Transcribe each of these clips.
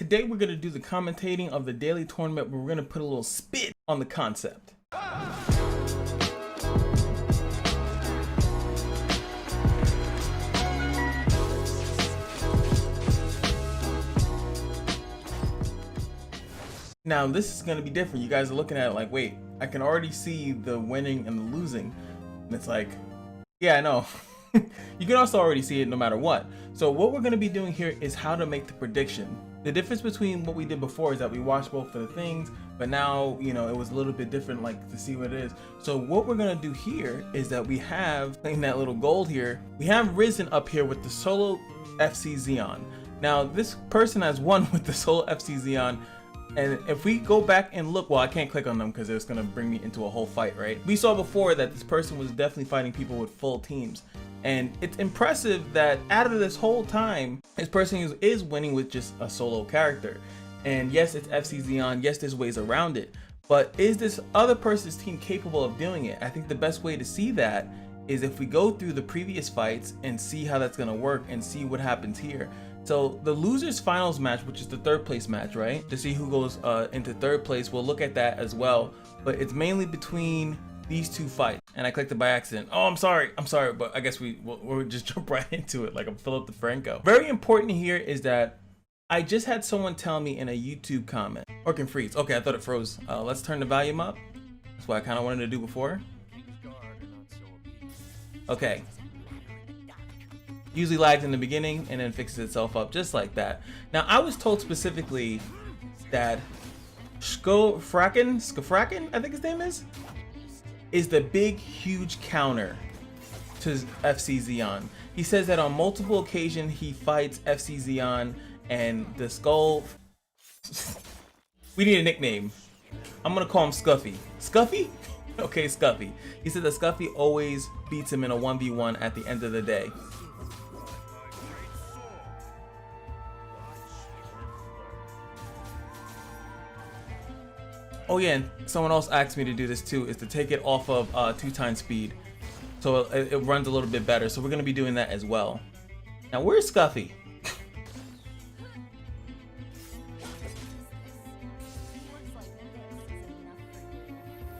Today we're going to do the commentating of the daily tournament, where we're going to put a little spin on the concept. Now this is going to be different. You guys are looking at it like, wait, I can already see the winning and the losing. And it's like, yeah, I know. You can also already see it no matter what. So what we're going to be doing here is how to make the prediction. The difference between what we did before is that we watched both of the things, but now, you know, it was a little bit different, like to see what it is. So what we're going to do here is that we have, in that little gold here, we have Risen up here with the solo FC Zeon. Now this person has won with the solo FC Zeon. And if we go back and look, well, I can't click on them because it's going to bring me into a whole fight, right? We saw before that this person was definitely fighting people with full teams. And it's impressive that out of this whole time, this person is winning with just a solo character. And yes, it's FC Zeon. Yes, there's ways around it. But is this other person's team capable of doing it? I think the best way to see that is if we go through the previous fights and see how that's going to work and see what happens here. So the losers finals match, which is the third place match, right? To see who goes into third place, we'll look at that as well. But it's mainly between these two fights. And I clicked it by accident. Oh, I'm sorry, but I guess we'll just jump right into it like I'm Philip DeFranco. Very important here is that I just had someone tell me in a YouTube comment, or can freeze. Okay, I thought it froze. Let's turn the volume up. That's what I kind of wanted to do before. Okay. Usually lags in the beginning and then fixes itself up just like that. Now I was told specifically that scFX, I think his name is the big huge counter to FC Zeon. He says that on multiple occasions he fights FC Zeon and the skull. We need a nickname. I'm gonna call him Scuffy. Scuffy? Okay, Scuffy. He said that Scuffy always beats him in a 1v1 at the end of the day. Oh yeah, and someone else asked me to do this too, is to take it off of 2x speed. So it runs a little bit better. So we're gonna be doing that as well. Now where's Scuffy?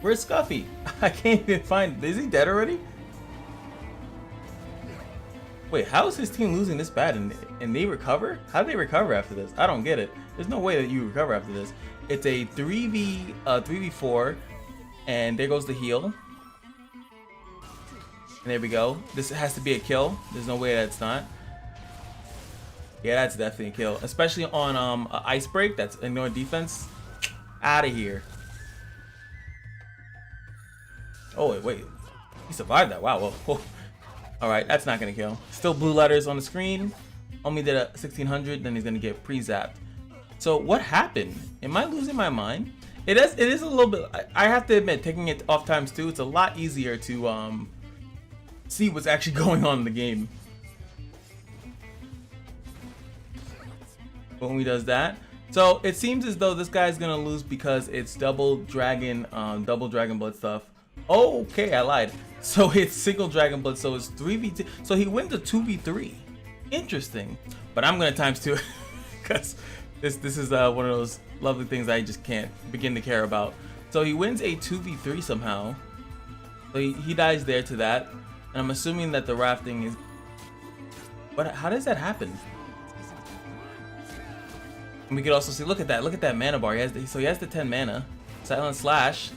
Where's Scuffy? I can't even find, is he dead already? Wait, how is his team losing this bad and they recover? How do they recover after this? I don't get it. There's no way that you recover after this. It's a 3v4, and there goes the heal. And there we go. This has to be a kill. There's no way that's not. Yeah, that's definitely a kill. Especially on ice break, that's ignore defense. Out of here. Oh wait, he survived that. Wow. Whoa. All right, that's not gonna kill. Still blue letters on the screen. Only did a 1600, then he's gonna get pre-zapped. So what happened? Am I losing my mind? It is a little bit. I have to admit, taking it off times 2, it's a lot easier to see what's actually going on in the game. When he does that, so it seems as though this guy's gonna lose because it's double dragon blood stuff. Oh, okay, I lied. So it's single dragon blood, so it's 3v2. So he wins a 2v3. Interesting. But I'm gonna times 2 because this is one of those lovely things I just can't begin to care about. So he wins a 2v3 somehow. So he dies there to that. And I'm assuming that the rafting is. But how does that happen? And we could also see, look at that mana bar. He has the 10 mana. Silent Slash.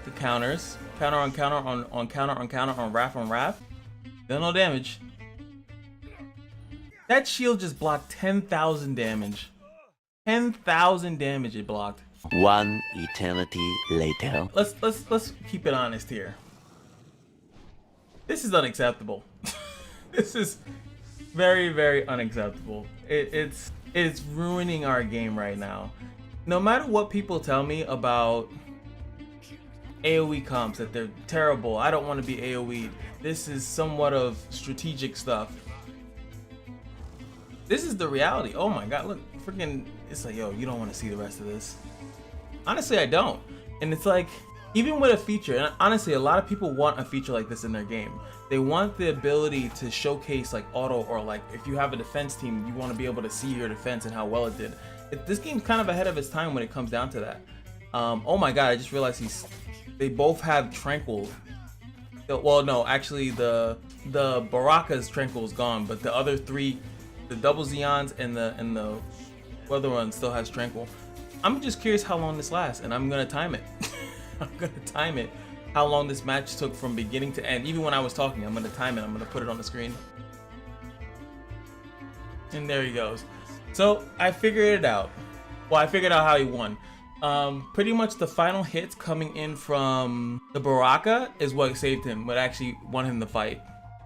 The counters. Counter on counter on counter on counter on Wrath. Still no damage. That shield just blocked 10,000 damage. 10,000 damage it blocked. One eternity later. Let's keep it honest here. This is unacceptable. This is very, very unacceptable. It's ruining our game right now. No matter what people tell me about AoE comps, that they're terrible, I don't want to be AoE'd. This is somewhat of strategic stuff. This is the reality. Oh my god, look, freaking, it's like, yo, you don't want to see the rest of this. Honestly, I don't. And it's like, even with a feature, and honestly, a lot of people want a feature like this in their game. They want the ability to showcase like auto, or like if you have a defense team, you want to be able to see your defense and how well it did. This game's kind of ahead of its time when it comes down to that. Oh my god, I just realized they both have Tranquil. Well, no, actually the Baraka's Tranquil is gone, but the other three, the double Zeons and the other one still has Tranquil. I'm just curious how long this lasts, and I'm gonna time it. I'm gonna time it. How long this match took from beginning to end. Even when I was talking, I'm gonna time it. I'm gonna put it on the screen. And there he goes. So I figured it out. Well, I figured out how he won. Pretty much the final hits coming in from the Baraka is what saved him, what actually won him the fight.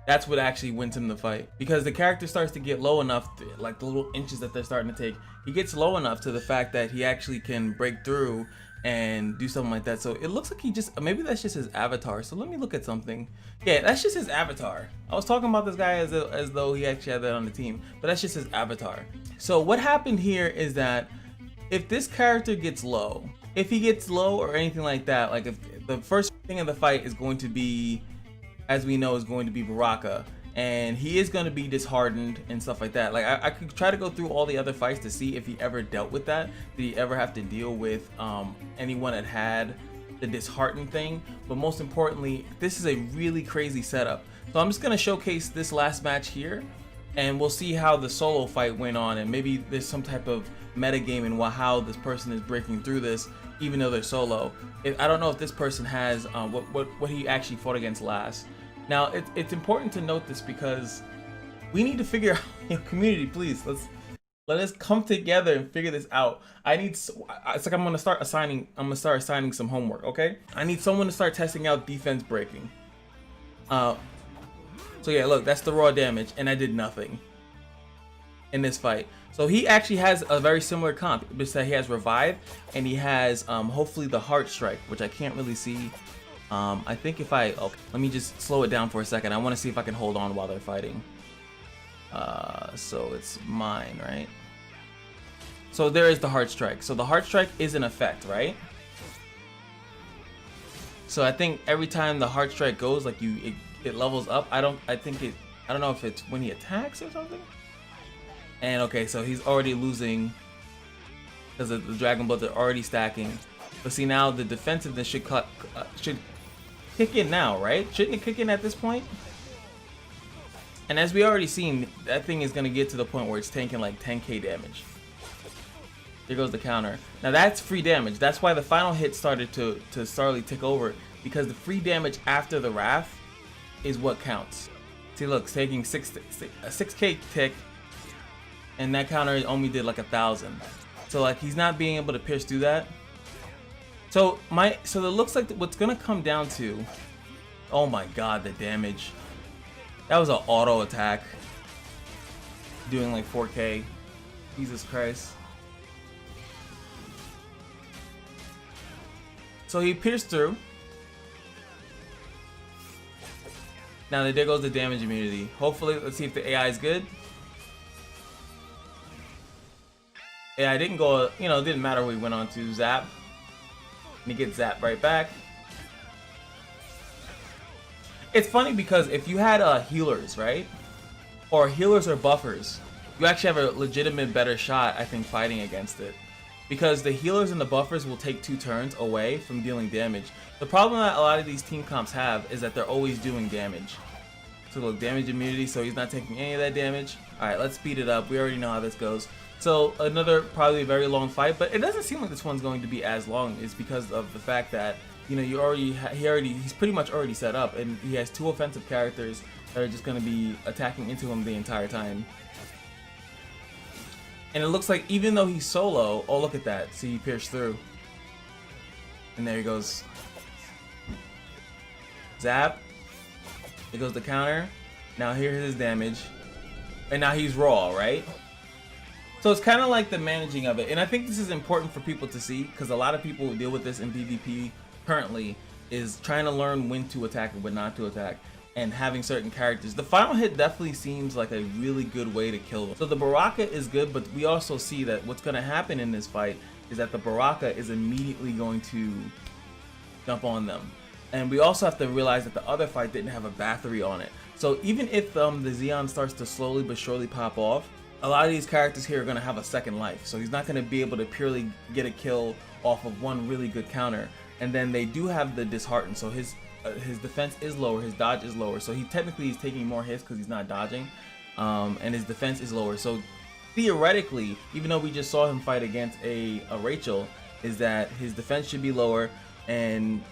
That's what actually wins him the fight. Because the character starts to get low enough, like the little inches that they're starting to take, he gets low enough to the fact that he actually can break through and do something like that. So it looks like he just, maybe that's just his avatar. So let me look at something. Yeah, that's just his avatar. I was talking about this guy as though he actually had that on the team, but that's just his avatar. So what happened here is that if this character gets low, if he gets low or anything like that, like if the first thing of the fight is going to be, as we know, is going to be Baraka, and he is going to be disheartened and stuff like that. Like I could try to go through all the other fights to see if he ever dealt with that. Did he ever have to deal with anyone that had the disheartened thing? But most importantly, this is a really crazy setup. So I'm just going to showcase this last match here, and we'll see how the solo fight went on, and maybe there's some type of meta game in how this person is breaking through this, even though they're solo. I don't know if this person has what he actually fought against last. Now it's important to note this because we need to figure out, community, please, let us come together and figure this out. It's like I'm gonna start assigning some homework, okay? I need someone to start testing out defense breaking. So yeah, look, that's the raw damage, and I did nothing in this fight. So he actually has a very similar comp, just that he has Revive, and he has hopefully the Heart Strike, which I can't really see. I think if okay, let me just slow it down for a second. I want to see if I can hold on while they're fighting. So it's mine, right? So there is the Heart Strike. So the Heart Strike is an effect, right? So I think every time the Heart Strike goes, like it levels up. I don't know if it's when he attacks or something. And okay, so he's already losing because the Dragon Bloods are already stacking. But see, now the defensiveness should kick in now, right? Shouldn't it kick in at this point? And as we already seen, that thing is gonna get to the point where it's tanking like 10k damage. There goes the counter. Now that's free damage. That's why the final hit started to slowly tick over, because the free damage after the Wrath is what counts. See, look, it's taking a 6k tick, and that counter only did like 1,000. So like he's not being able to pierce through that. So it looks like what's gonna come down to, oh my god, the damage. That was an auto attack doing like 4k. Jesus Christ. So he pierced through. Now there goes the damage immunity. Hopefully, let's see if the AI is good. AI didn't go, it didn't matter what he went on to. Zap. And he gets zapped right back. It's funny because if you had healers, right? Or healers or buffers, you actually have a legitimate better shot, I think, fighting against it. Because the healers and the buffers will take 2 turns away from dealing damage. The problem that a lot of these team comps have is that they're always doing damage. So look, damage immunity, so he's not taking any of that damage. Alright, let's speed it up. We already know how this goes. So another probably very long fight, but it doesn't seem like this one's going to be as long. It's because of the fact that he's pretty much already set up, and he has 2 offensive characters that are just going to be attacking into him the entire time. And it looks like even though he's solo, oh look at that, see, he pierced through. And there he goes. Zap. There goes the counter. Now here's his damage. And now he's raw, right? So it's kind of like the managing of it. And I think this is important for people to see, because a lot of people who deal with this in PvP currently is trying to learn when to attack and when not to attack, and having certain characters. The final hit definitely seems like a really good way to kill them. So the Baraka is good, but we also see that what's going to happen in this fight is that the Baraka is immediately going to jump on them. And we also have to realize that the other fight didn't have a battery on it. So even if the Zeon starts to slowly but surely pop off, a lot of these characters here are going to have a second life. So he's not going to be able to purely get a kill off of one really good counter. And then they do have the dishearten, so his defense is lower, his dodge is lower. So he technically is taking more hits because he's not dodging, and his defense is lower. So theoretically, even though we just saw him fight against a Rachel, is that his defense should be lower, and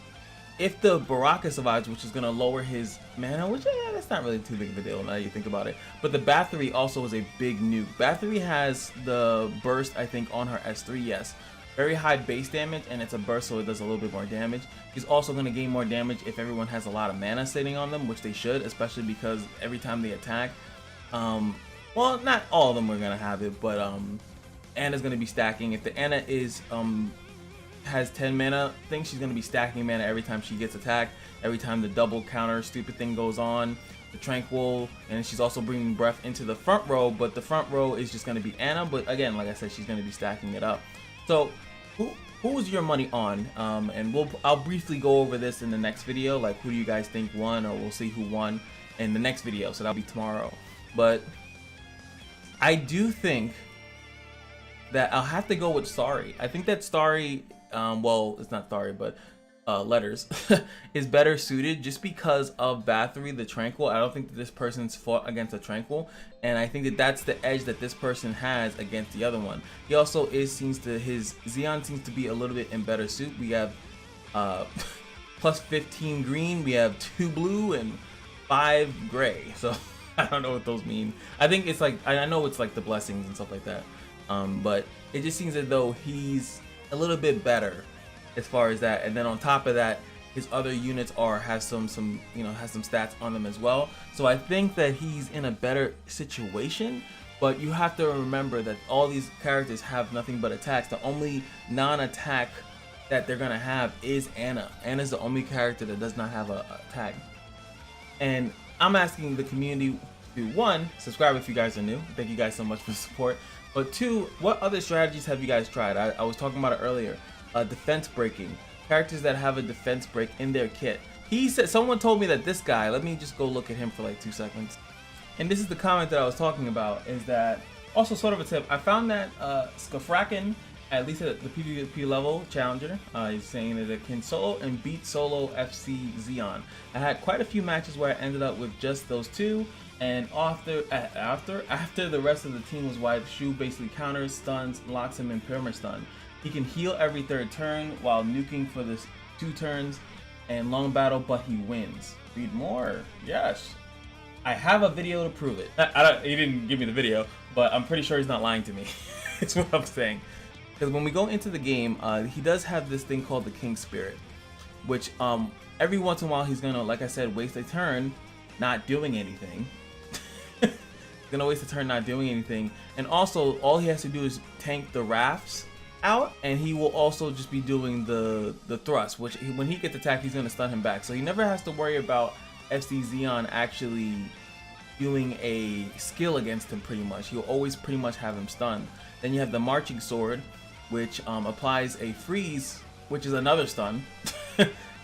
if the Baraka survives, which is going to lower his mana, which that's not really too big of a deal now that you think about it. But the Bathory also is a big nuke. Bathory has the burst, I think, on her S3, yes. Very high base damage, and it's a burst, so it does a little bit more damage. He's also going to gain more damage if everyone has a lot of mana sitting on them, which they should, especially because every time they attack, well, not all of them are going to have it, but Anna's going to be stacking. If the Anna is has 10 mana thing, she's going to be stacking mana every time she gets attacked, every time the double counter stupid thing goes on, the Tranquil, and she's also bringing breath into the front row, but the front row is just going to be Anna, but again, like I said, she's going to be stacking it up. So who is your money on? And I'll briefly go over this in the next video, like who do you guys think won, or we'll see who won in the next video, so that'll be tomorrow. But I do think that I'll have to go with Starry. I think that Starry, well, it's not Starry, but Letters is better suited just because of Bathory, the Tranquil. I don't think that this person's fought against a Tranquil, and I think that that's the edge that this person has against the other one. He also his Zeon seems to be a little bit in better suit. We have plus 15 green, we have 2 blue, and 5 gray. So I don't know what those mean. I think it's like, I know it's like the blessings and stuff like that, but it just seems as though he's a little bit better as far as that. And then on top of that, his other units has some stats on them as well. So I think that he's in a better situation. But you have to remember that all these characters have nothing but attacks. The only non-attack that they're gonna have is Anna. Anna's the only character that does not have a attack. And I'm asking the community to, 1, subscribe if you guys are new. Thank you guys so much for the support. But 2, what other strategies have you guys tried? I was talking about it earlier. Defense breaking. Characters that have a defense break in their kit. He said, someone told me that this guy, let me just go look at him for like 2 seconds. And this is the comment that I was talking about, is that, also sort of a tip, I found that scFX, at least at the PvP level, Challenger, is saying that it can solo and beat solo FC Zeon. I had quite a few matches where I ended up with just those 2, and after the rest of the team was wiped, Shu basically counters, stuns, locks him in permastun. He can heal every 3rd turn while nuking for the 2 turns and long battle, but he wins. Read more. Yes. I have a video to prove it. He didn't give me the video, but I'm pretty sure he's not lying to me. It's what I'm saying. Because when we go into the game, he does have this thing called the King Spirit, which every once in a while he's gonna, like I said, waste a turn not doing anything. He's gonna waste a turn not doing anything, and also all he has to do is tank the rafts out, and he will also just be doing the thrust, which when he gets attacked, he's gonna stun him back. So he never has to worry about FC Zeon actually doing a skill against him. Pretty much, he'll always pretty much have him stunned. Then you have the Marching Sword, which applies a freeze, which is another stun.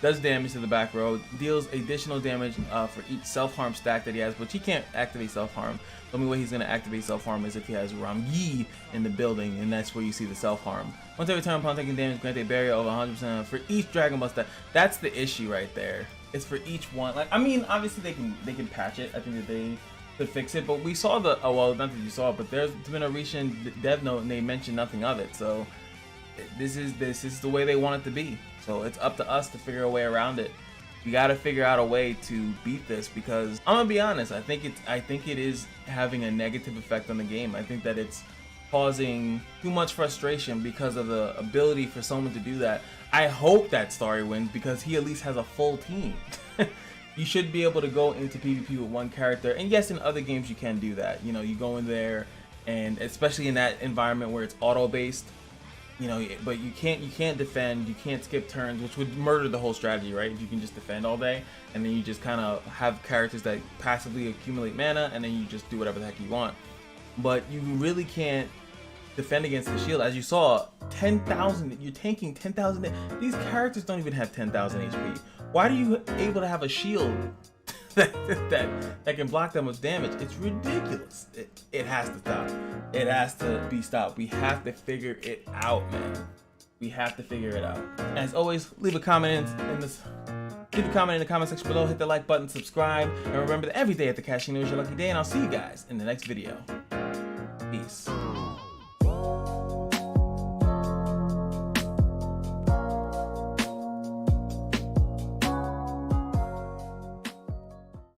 Does damage to the back row, deals additional damage for each self-harm stack that he has, but he can't activate self-harm. The only way he's going to activate self-harm is if he has Ramyi in the building, and that's where you see the self-harm. Once every time upon taking damage, grant a barrier over 100% for each Dragon Ball stack. That's the issue right there. It's for each one. Like, I mean, obviously they can patch it. I think that they could fix it, but we saw the, oh well, not that you saw it, but there's been a recent dev note and they mentioned nothing of it. So this is the way they want it to be. So it's up to us to figure a way around it. We got to figure out a way to beat this, because I'm gonna be honest, I think it is having a negative effect on the game. I think that it's causing too much frustration because of the ability for someone to do that. I hope that Starry wins because he at least has a full team. You should be able to go into PvP with one character, and yes, in other games you can do that. You know, you go in there, and especially in that environment where it's auto based, you know, but you can't defend, you can't skip turns, which would murder the whole strategy, right? If you can just defend all day, and then you just kind of have characters that passively accumulate mana, and then you just do whatever the heck you want. But you really can't defend against the shield. As you saw, 10,000, you're tanking 10,000. These characters don't even have 10,000 HP. Why are you able to have a shield that can block that much damage? It's ridiculous. It has to stop. It has to be stopped. We have to figure it out, man. We have to figure it out. As always, leave a comment in the comment section below, hit the like button, subscribe, and remember that every day at the casino is your lucky day, and I'll see you guys in the next video. Peace.